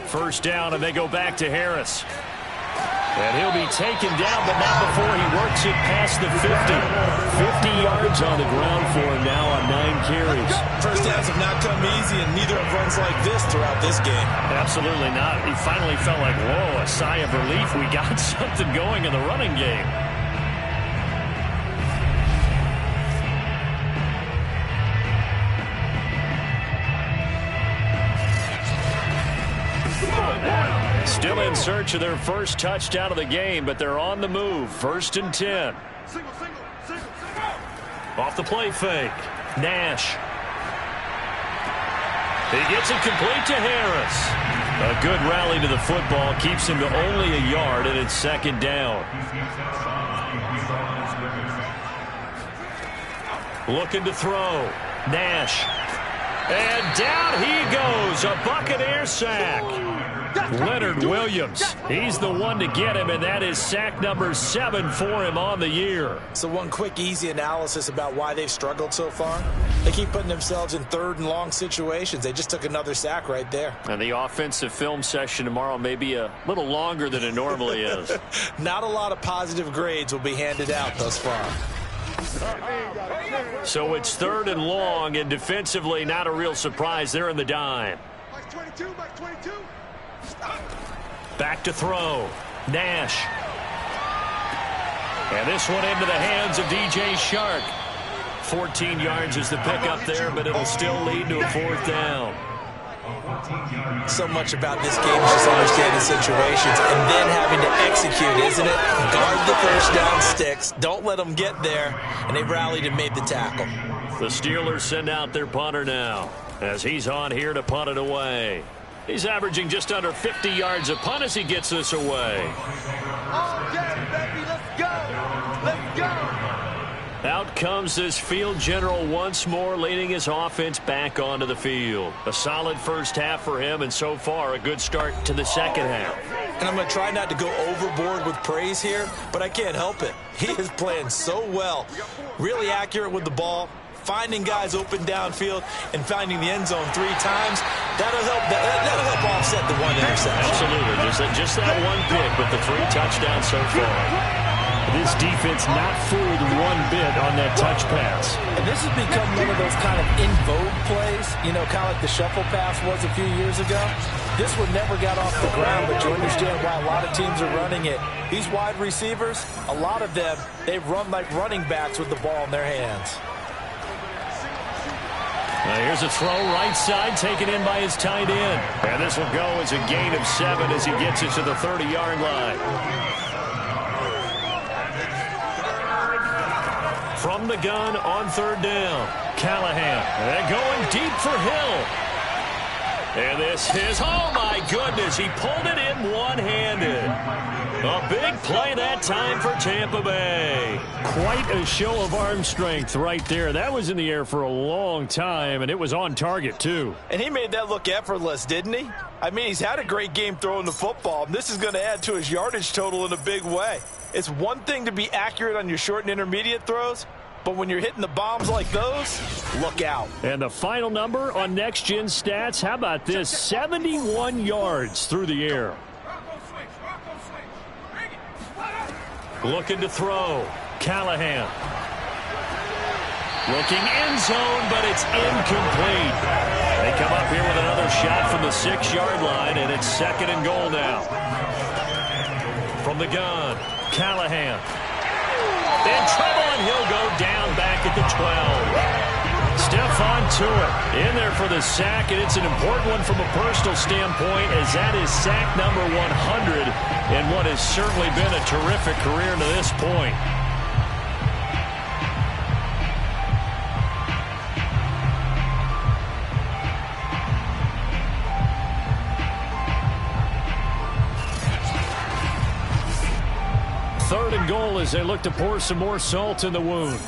First down, and they go back to Harris. And he'll be taken down, but not before he works it past the 50. 50 yards on the ground for him now on 9 carries. First downs have not come easy, and neither have runs like this throughout this game. Absolutely not. He finally felt like, whoa, a sigh of relief. We got something going in the running game. Still in search of their first touchdown of the game, but they're on the move. 1st and 10. Off the play fake. Nash. He gets it complete to Harris. A good rally to the football keeps him to only a yard, and it's 2nd down. Looking to throw. Nash. And down he goes. A Buccaneer sack. Leonard Williams. He's the one to get him, and that is sack number 7 for him on the year. So one quick, easy analysis about why they've struggled so far. They keep putting themselves in 3rd and long situations. They just took another sack right there. And the offensive film session tomorrow may be a little longer than it normally is. Not a lot of positive grades will be handed out thus far. So it's 3rd and long, and defensively not a real surprise. They're in the dime. Back to throw. Nash. And this one into the hands of DJ Shark. 14 yards is the pickup there, but it'll still lead to a 4th down. So much about this game is just understanding situations and then having to execute, isn't it? Guard the first down sticks. Don't let them get there. And they rallied and made the tackle. The Steelers send out their punter now as he's on here to punt it away. He's averaging just under 50 yards a punt as he gets this away. All day, baby. Let's go. Let's go. Out comes this field general once more, leading his offense back onto the field. A solid first half for him, and so far a good start to the second half. And I'm going to try not to go overboard with praise here, but I can't help it. He is playing so well. Really accurate with the ball, finding guys open downfield, and finding the end zone 3 times. That'll help offset the one interception. Absolutely. Just that one pick with the 3 touchdowns so far. This defense not fooled one bit on that touch pass. And this has become one of those kind of in vogue plays, you know, kind of like the shuffle pass was a few years ago. This one never got off the ground, but you understand why a lot of teams are running it. These wide receivers, a lot of them, they run like running backs with the ball in their hands. Now here's a throw right side taken in by his tight end. And this will go as a gain of 7 as he gets it to the 30-yard line. From the gun on 3rd down, Callahan. And going deep for Hill. And this is, oh my goodness, he pulled it in one-handed. A big play that time for Tampa Bay. Quite a show of arm strength right there. That was in the air for a long time, and it was on target, too. And he made that look effortless, didn't he? I mean, he's had a great game throwing the football. And this is going to add to his yardage total in a big way. It's one thing to be accurate on your short and intermediate throws, but when you're hitting the bombs like those, look out. And the final number on Next Gen Stats, how about this? 71 yards through the air. Looking to throw. Callahan. Looking end zone, but it's incomplete. They come up here with another shot from the 6-yard line, and it's 2nd and goal now. From the gun, Callahan. In trouble, and he'll go down back at the 12. Stephon Tuitt in there for the sack, and it's an important one from a personal standpoint, as that is sack number 100 in what has certainly been a terrific career to this point. Third and goal as they look to pour some more salt in the wound.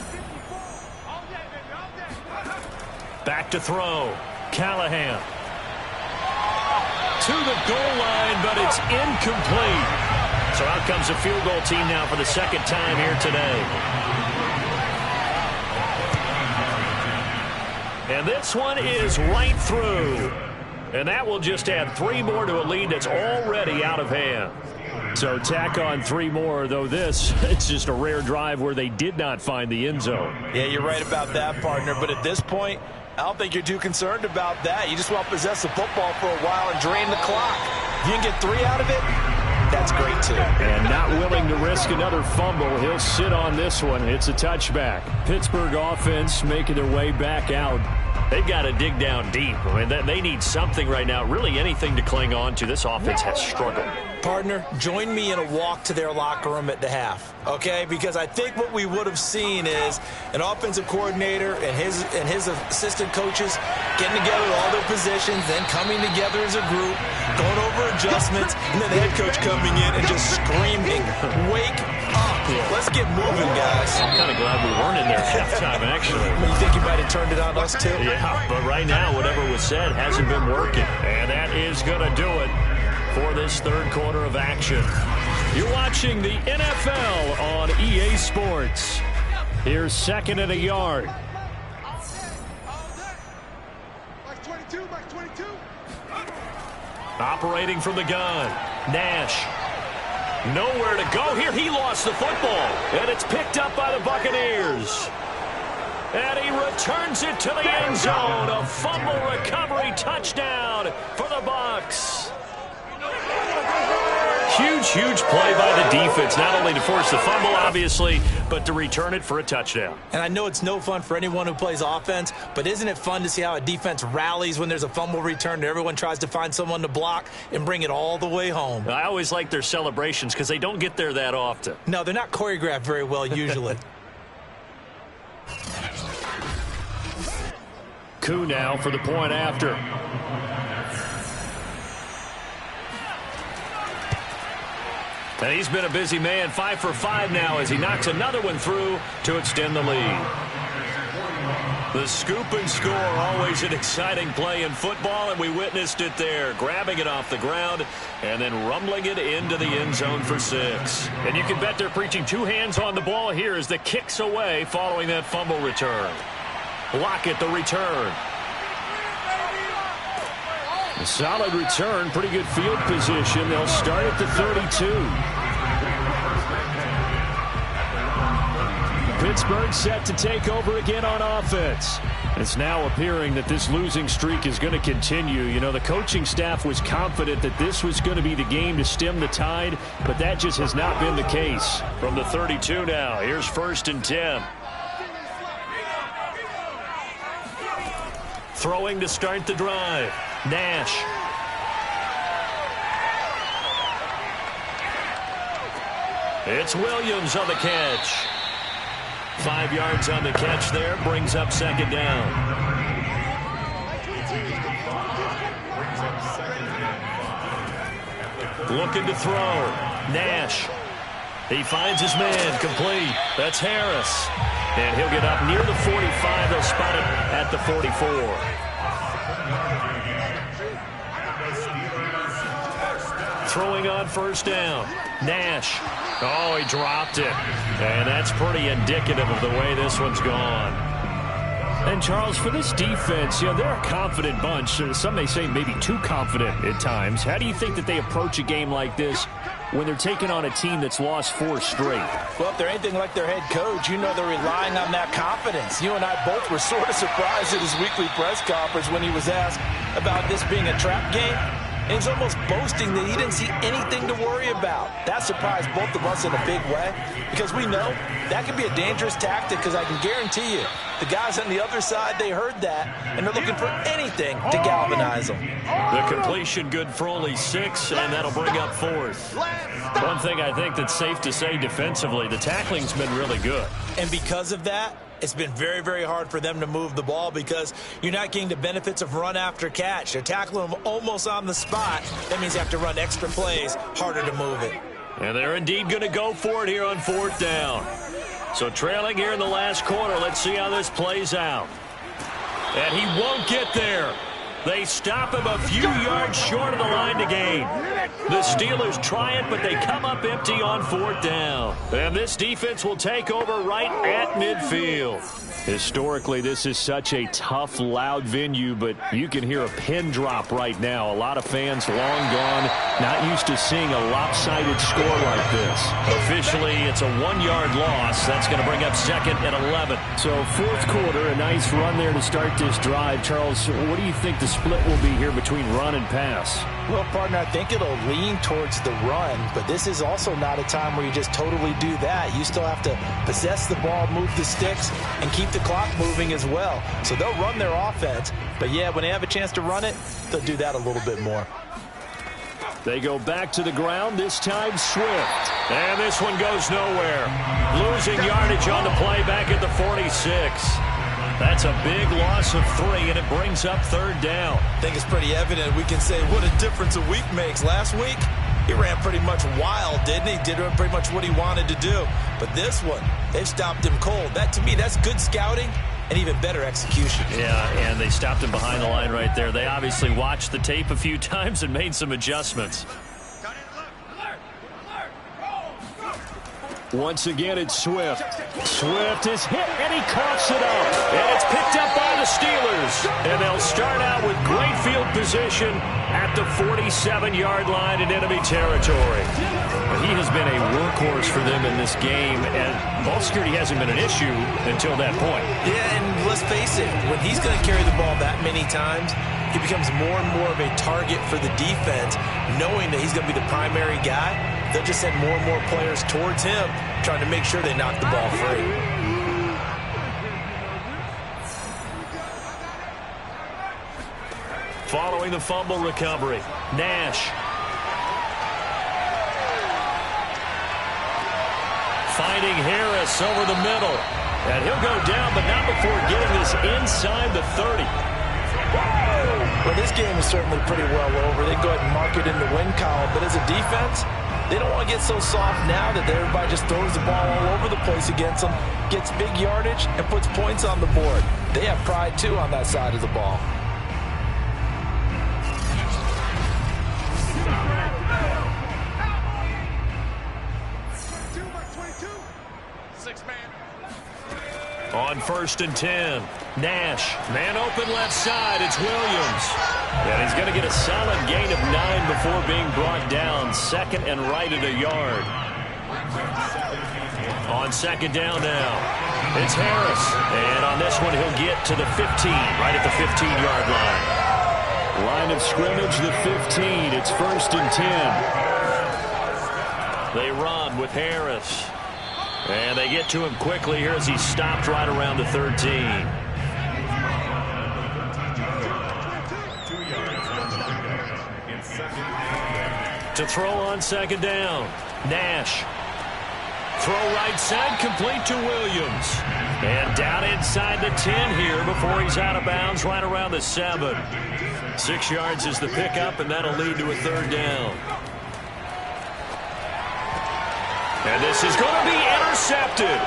Back to throw. Callahan. To the goal line, but it's incomplete. So out comes the field goal team now for the 2nd time here today. And this one is right through. And that will just add 3 more to a lead that's already out of hand. So tack on 3 more, though this, it's just a rare drive where they did not find the end zone. Yeah, you're right about that, partner. But at this point, I don't think you're too concerned about that. You just want to possess the football for a while and drain the clock. If you can get 3 out of it, that's great, too. And not willing to risk another fumble, he'll sit on this one. It's a touchback. Pittsburgh offense making their way back out. They've got to dig down deep. I mean, they need something right now, really anything to cling on to. This offense has struggled. Partner, join me in a walk to their locker room at the half, okay? Because I think what we would have seen is an offensive coordinator and his assistant coaches getting together all their positions, then coming together as a group, going over adjustments, and then the head coach coming in and just screaming, "Wake up. Let's get moving, guys." I'm kind of glad we weren't in there at halftime, actually. You think you might have turned it on us, too? Yeah, but right now, whatever was said hasn't been working. And that is going to do it for this 3rd quarter of action. You're watching the NFL on EA Sports. Here's 2nd and a yard. Max 22, Max 22. Operating from the gun. Nash. Nowhere to go here. He lost the football. And it's picked up by the Buccaneers. And he returns it to the end zone. A fumble recovery touchdown for the Bucs. Huge play by the defense, not only to force the fumble, obviously, but to return it for a touchdown. And I know it's no fun for anyone who plays offense, but isn't it fun to see how a defense rallies when there's a fumble return and everyone tries to find someone to block and bring it all the way home? I always like their celebrations because they don't get there that often. No, they're not choreographed very well usually. Koo now for the point after. And he's been a busy man, 5 for 5 now as he knocks another one through to extend the lead. The scoop and score, always an exciting play in football, and we witnessed it there, grabbing it off the ground and then rumbling it into the end zone for 6. And you can bet they're preaching 2 hands on the ball here as the kick's away following that fumble return. Lockett, the return. A solid return, pretty good field position. They'll start at the 32. Pittsburgh set to take over again on offense. It's now appearing that this losing streak is going to continue. You know, the coaching staff was confident that this was going to be the game to stem the tide, but that just has not been the case. From the 32 now, here's 1st and 10. Throwing to start the drive. Nash. It's Williams on the catch. 5 yards on the catch there, brings up 2nd down. Looking to throw. Nash. He finds his man. Complete. That's Harris. And he'll get up near the 45. They'll spot it at the 44. Throwing on first down. Nash. Oh, he dropped it. And that's pretty indicative of the way this one's gone. And, Charles, for this defense, they're a confident bunch. Some may say maybe too confident at times. How do you think that they approach a game like this when they're taking on a team that's lost 4 straight? Well, if they're anything like their head coach, they're relying on that confidence. You and I both were sort of surprised at his weekly press conference when he was asked about this being a trap game. And he's almost boasting that he didn't see anything to worry about. That surprised both of us in a big way because we know that can be a dangerous tactic because I can guarantee you the guys on the other side, they heard that, and they're looking for anything to galvanize them. The completion good for only 6, and that'll bring up 4th. One thing I think that's safe to say defensively, the tackling's been really good. And because of that, it's been very, very hard for them to move the ball because you're not getting the benefits of run after catch. They're tackling them almost on the spot. That means you have to run extra plays, harder to move it. And they're indeed going to go for it here on 4th down. So trailing here in the last quarter, let's see how this plays out. And he won't get there. They stop him a few yards short of the line to gain. The Steelers try it, but they come up empty on 4th down. And this defense will take over right at midfield. Historically, this is such a tough, loud venue, but you can hear a pin drop right now. A lot of fans long gone, not used to seeing a lopsided score like this. Officially, it's a 1-yard loss. That's going to bring up 2nd and 11. So 4th quarter, a nice run there to start this drive. Charles, what do you think the split will be here between run and pass? Well, partner, I think it'll lean towards the run, but this is also not a time where you just totally do that. You still have to possess the ball, move the sticks, and keep the clock moving as well. So they'll run their offense, but yeah, when they have a chance to run it, they'll do that a little bit more. They go back to the ground, this time Swift. And this one goes nowhere. Losing yardage on the play back at the 46. That's a big loss of 3, and it brings up 3rd down. I think it's pretty evident. We can say what a difference a week makes. Last week, he ran pretty much wild, didn't he? Did pretty much what he wanted to do. But this one, they've stopped him cold. That, to me, that's good scouting and even better execution. Yeah, and they stopped him behind the line right there. They obviously watched the tape a few times and made some adjustments. Once again, it's Swift. Swift is hit, and he coughs it up. And it's picked up by the Steelers. And they'll start out with great field position at the 47-yard line in enemy territory. He has been a workhorse for them in this game, and ball security hasn't been an issue until that point. Yeah, and let's face it, when he's going to carry the ball that many times, he becomes more and more of a target for the defense, knowing that he's going to be the primary guy. They'll just send more and more players towards him, trying to make sure they knock the ball free. Following the fumble recovery, Nash. Finding Harris over the middle. And he'll go down, but not before getting this inside the 30. Well, this game is certainly pretty well over. They go ahead and mark it in the win column. But as a defense, they don't want to get so soft now that everybody just throws the ball all over the place against them, gets big yardage, and puts points on the board. They have pride, too, on that side of the ball. On 1st and 10, Nash. Man open left side, it's Williams. And he's going to get a solid gain of 9 before being brought down. 2nd and right at a yard. On 2nd down now, it's Harris. And on this one, he'll get to the 15, right at the 15-yard line. Line of scrimmage, the 15. It's 1st and 10. They run with Harris. And they get to him quickly here as he's stopped right around the 13. To throw on 2nd down, Nash. Throw right side, complete to Williams. And down inside the 10 here before he's out of bounds right around the 7. 6 yards is the pickup, and that'll lead to a third down. And this is going to be intercepted.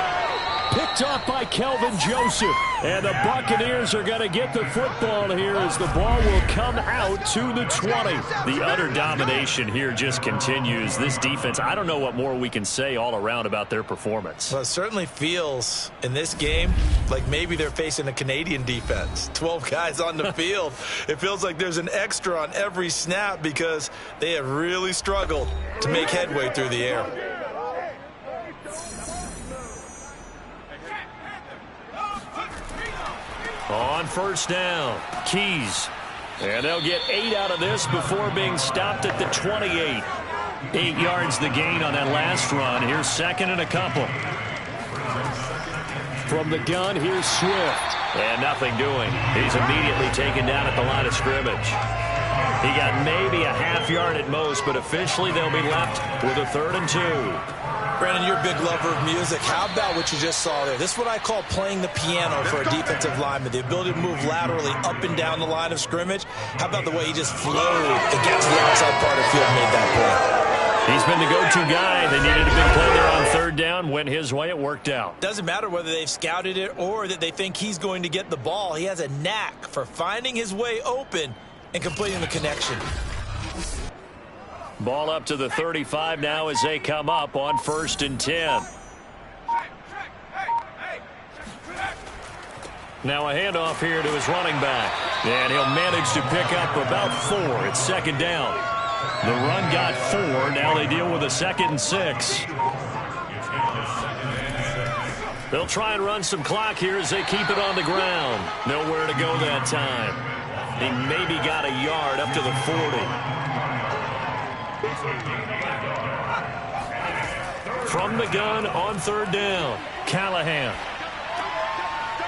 Picked off by Kelvin Joseph. And the Buccaneers are going to get the football here as the ball will come out to the 20. The utter domination here just continues. This defense, I don't know what more we can say all around about their performance. Well, it certainly feels in this game like maybe they're facing a Canadian defense. 12 guys on the field. It feels like there's an extra on every snap because they have really struggled to make headway through the air. On first down, Keys. And they'll get 8 out of this before being stopped at the 28. 8 yards the gain on that last run. Here's second and a couple. From the gun, here's Swift. And nothing doing. He's immediately taken down at the line of scrimmage. He got maybe a half yard at most, but officially they'll be left with a 3rd and 2. Brandon, you're a big lover of music. How about what you just saw there? This is what I call playing the piano for a defensive lineman. The ability to move laterally up and down the line of scrimmage. How about the way he just flowed against the outside part of the field and made that play? He's been the go-to guy. They needed a big play there on 3rd down. Went his way. It worked out. Doesn't matter whether they've scouted it or that they think he's going to get the ball. He has a knack for finding his way open and completing the connection. Ball up to the 35 now as they come up on 1st and 10. Now a handoff here to his running back. And he'll manage to pick up about 4. It's 2nd down. The run got 4. Now they deal with a 2nd and 6. They'll try and run some clock here as they keep it on the ground. Nowhere to go that time. He maybe got a yard up to the 40. From the gun on 3rd down, Callahan.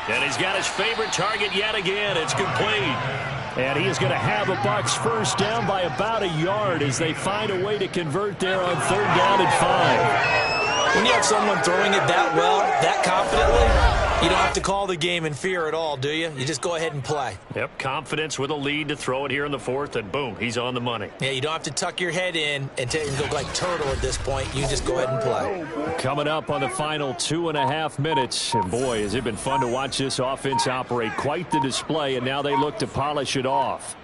And he's got his favorite target yet again. It's complete. And he is going to have a Bucs first down by about a yard as they find a way to convert there on 3rd down and 5. When you have someone throwing it that well, that confidently, you don't have to call the game in fear at all, do you? You just go ahead and play. Yep, confidence with a lead to throw it here in the 4th, and boom, he's on the money. Yeah, you don't have to tuck your head in and look like turtle at this point. You just go ahead and play. Coming up on the final 2.5 minutes. And boy, has it been fun to watch this offense operate. Quite the display, and now they look to polish it off.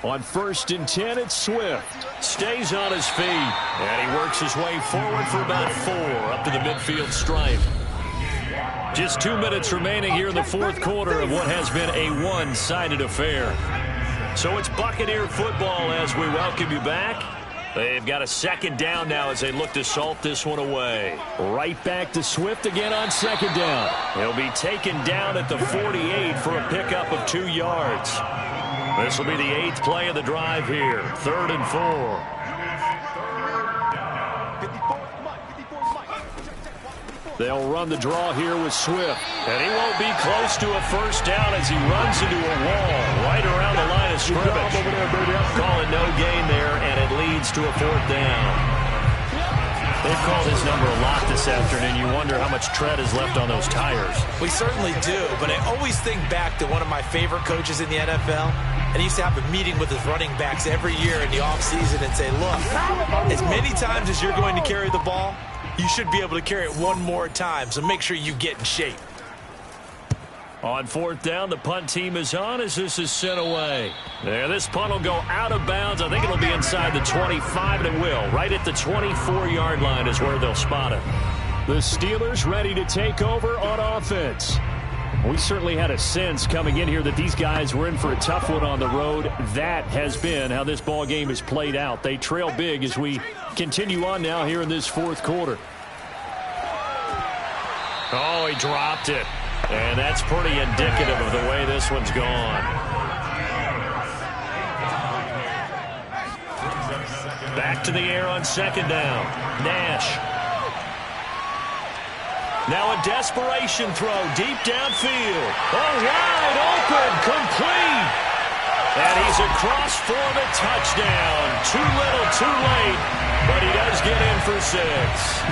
On 1st and 10, it's Swift. Stays on his feet, and he works his way forward for about 4 up to the midfield stripe. Just 2 minutes remaining here in the 4th quarter of what has been a one-sided affair. So it's Buccaneer football as we welcome you back. They've got a 2nd down now as they look to salt this one away. Right back to Swift again on 2nd down. He'll be taken down at the 48 for a pickup of 2 yards. This will be the 8th play of the drive here. 3rd and 4. They'll run the draw here with Swift. And he won't be close to a first down as he runs into a wall right around the line of scrimmage. Call it no gain there, and it leads to a 4th down. They've called his number a lot this afternoon. You wonder how much tread is left on those tires. We certainly do, but I always think back to one of my favorite coaches in the NFL. And he used to have a meeting with his running backs every year in the offseason and say, look, as many times as you're going to carry the ball, you should be able to carry it one more time, so make sure you get in shape. On 4th down, the punt team is on as this is sent away. There, this punt will go out of bounds. I think it'll be inside the 25, and it will. Right at the 24-yard line is where they'll spot it. The Steelers ready to take over on offense. We certainly had a sense coming in here that these guys were in for a tough one on the road. That has been how this ball game has played out. They trail big as we continue on now here in this 4th quarter. Oh, he dropped it. And that's pretty indicative of the way this one's gone. Back to the air on 2nd down. Nash. Now a desperation throw deep downfield. Oh, wide open, complete. And he's across for the touchdown. Too little, too late, but he does get in for 6.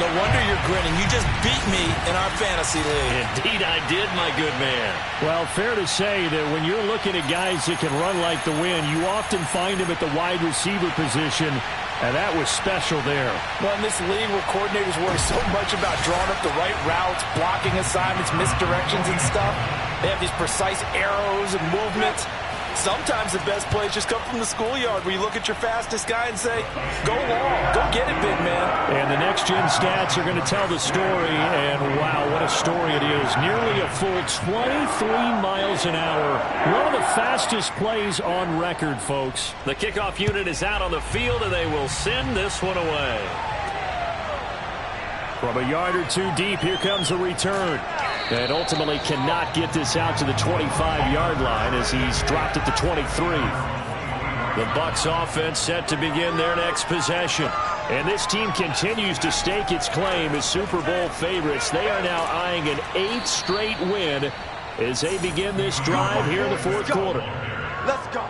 No wonder you're grinning. You just beat me in our fantasy league. Indeed I did, my good man. Well, fair to say that when you're looking at guys that can run like the wind, you often find them at the wide receiver position, and that was special there. Well, in this league where coordinators worry so much about drawing up the right routes, blocking assignments, misdirections and stuff, they have these precise arrows and movements. Sometimes the best plays just come from the schoolyard where you look at your fastest guy and say, go long, go get it, big man. And the next-gen stats are going to tell the story, and wow, what a story it is. Nearly a full 23 miles an hour. One of the fastest plays on record, folks. The kickoff unit is out on the field, and they will send this one away. From a yard or two deep, here comes a return. And ultimately cannot get this out to the 25-yard line as he's dropped at the 23. The Bucs offense set to begin their next possession. And this team continues to stake its claim as Super Bowl favorites. They are now eyeing an 8th straight win as they begin this drive here in the fourth quarter. Let's go.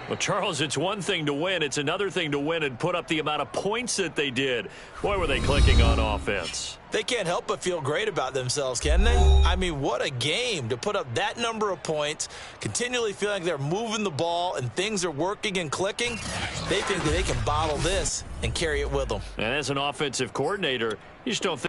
Well, Charles, it's one thing to win. It's another thing to win and put up the amount of points that they did. Boy, were they clicking on offense. They can't help but feel great about themselves, can they? I mean, what a game to put up that number of points, continually feeling like they're moving the ball and things are working and clicking. They think that they can bottle this and carry it with them. And as an offensive coordinator, you just don't think